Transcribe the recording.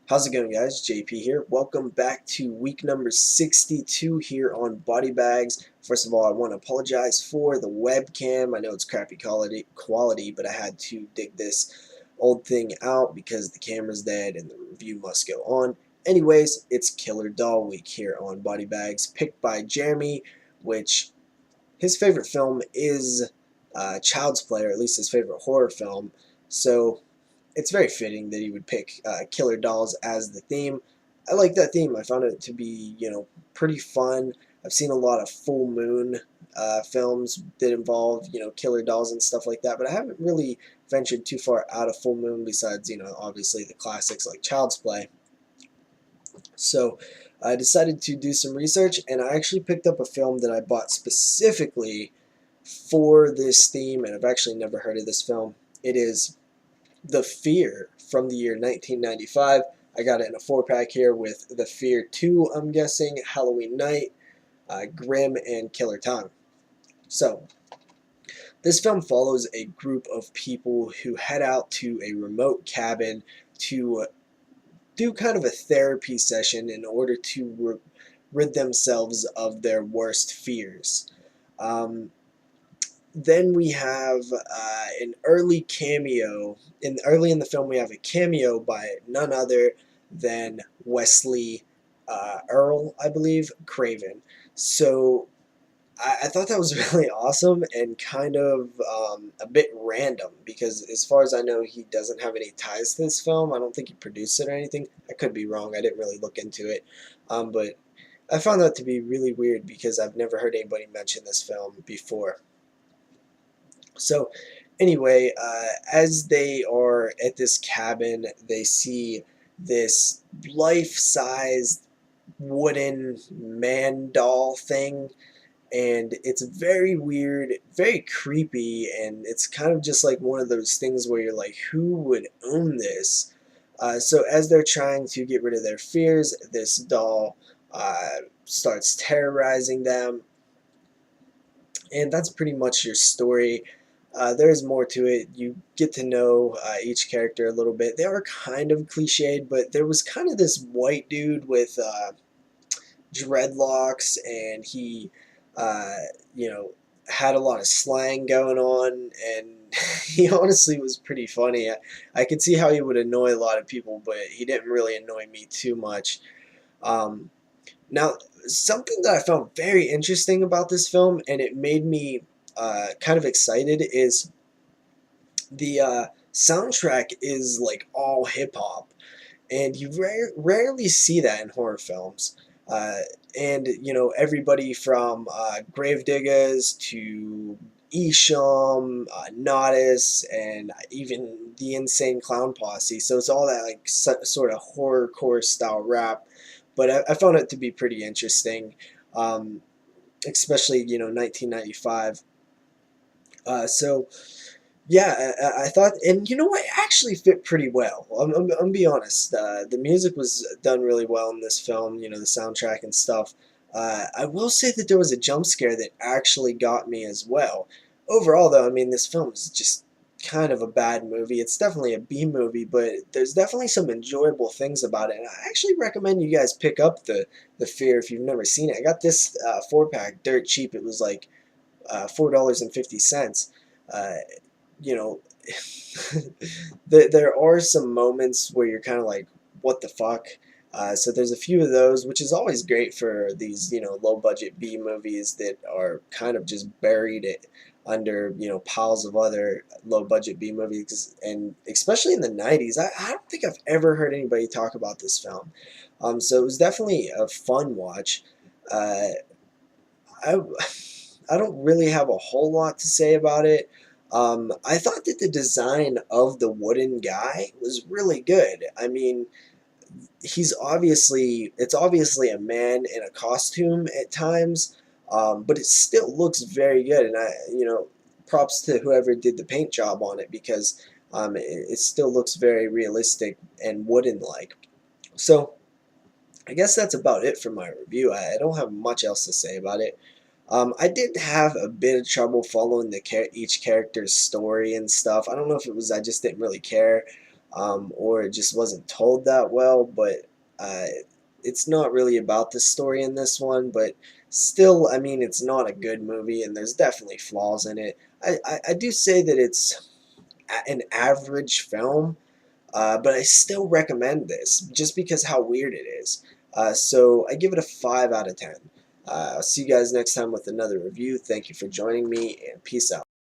How's it going, guys? JP here. Welcome back to week number 62 here on Body Bags. First of all, I want to apologize for the webcam. I know it's crappy quality, but I had to dig this old thing out because the camera's dead and the review must go on. Anyways, it's Killer Doll Week here on Body Bags, picked by Jeremy, which his favorite film is Child's Play, or at least his favorite horror film. So it's very fitting that he would pick killer dolls as the theme. I like that theme. I found it to be, pretty fun. I've seen a lot of full moon films that involve, killer dolls and stuff like that, but I haven't really ventured too far out of full moon besides, obviously the classics like Child's Play. So I decided to do some research, and I actually picked up a film that I bought specifically for this theme, and I've actually never heard of this film. It is The Fear from the year 1995. I got it in a 4-pack here with The Fear 2, I'm guessing, Halloween Night, Grimm, and Killer Time. So, this film follows a group of people who head out to a remote cabin to do kind of a therapy session in order to rid themselves of their worst fears. Then we have an early cameo. Early in the film, we have a cameo by none other than Wesley Earl, I believe, Craven. So I thought that was really awesome and kind of a bit random because, as far as I know, he doesn't have any ties to this film. I don't think he produced it or anything. I could be wrong. I didn't really look into it, but I found that to be really weird because I've never heard anybody mention this film before. So anyway, as they are at this cabin, they see this life-sized wooden man doll thing, and it's very weird, very creepy, and it's kind of just like one of those things where you're like, who would own this? So as they're trying to get rid of their fears, this doll starts terrorizing them, and that's pretty much your story. There's more to it. You get to know each character a little bit. They are kind of cliched, but there was kind of this white dude with dreadlocks, and he, uh, you know, had a lot of slang going on, and he honestly was pretty funny. I could see how he would annoy a lot of people, but he didn't really annoy me too much. Um, Now, something that I found very interesting about this film, and it made me kind of excited, is the soundtrack is like all hip hop, and you rarely see that in horror films. Uh, and everybody from Gravediggers to Esham, Nodis, and even the Insane Clown Posse. So it's all that like sort of horrorcore style rap. But I found it to be pretty interesting, um, especially 1995. So yeah, I thought, and you know what, it actually fit pretty well. I'm be honest. The music was done really well in this film. The soundtrack and stuff. I will say that there was a jump scare that actually got me as well. Overall, though, I mean, this film is just kind of a bad movie. It's definitely a B movie, but there's definitely some enjoyable things about it. And I actually recommend you guys pick up the Fear if you've never seen it. I got this 4-pack dirt cheap. It was like $4.50. Uh, you know, there are some moments where you're kind of like, what the fuck? So there's a few of those, which is always great for these, low budget B movies that are kind of just buried under, piles of other low budget B movies. And especially in the 90s, I don't think I've ever heard anybody talk about this film. So it was definitely a fun watch. Uh, I, I don't really have a whole lot to say about it. I thought that the design of the wooden guy was really good. I mean, it's obviously a man in a costume at times, but it still looks very good. And props to whoever did the paint job on it because it still looks very realistic and wooden-like. So I guess that's about it for my review. I don't have much else to say about it. I did have a bit of trouble following each character's story and stuff. I don't know if it was I just didn't really care. or it just wasn't told that well, but uh, it's not really about the story in this one, but still, I mean, it's not a good movie, and there's definitely flaws in it. I do say that it's an average film, but I still recommend this just because how weird it is. So I give it a 5 out of 10. I'll see you guys next time with another review. Thank you for joining me, and peace out.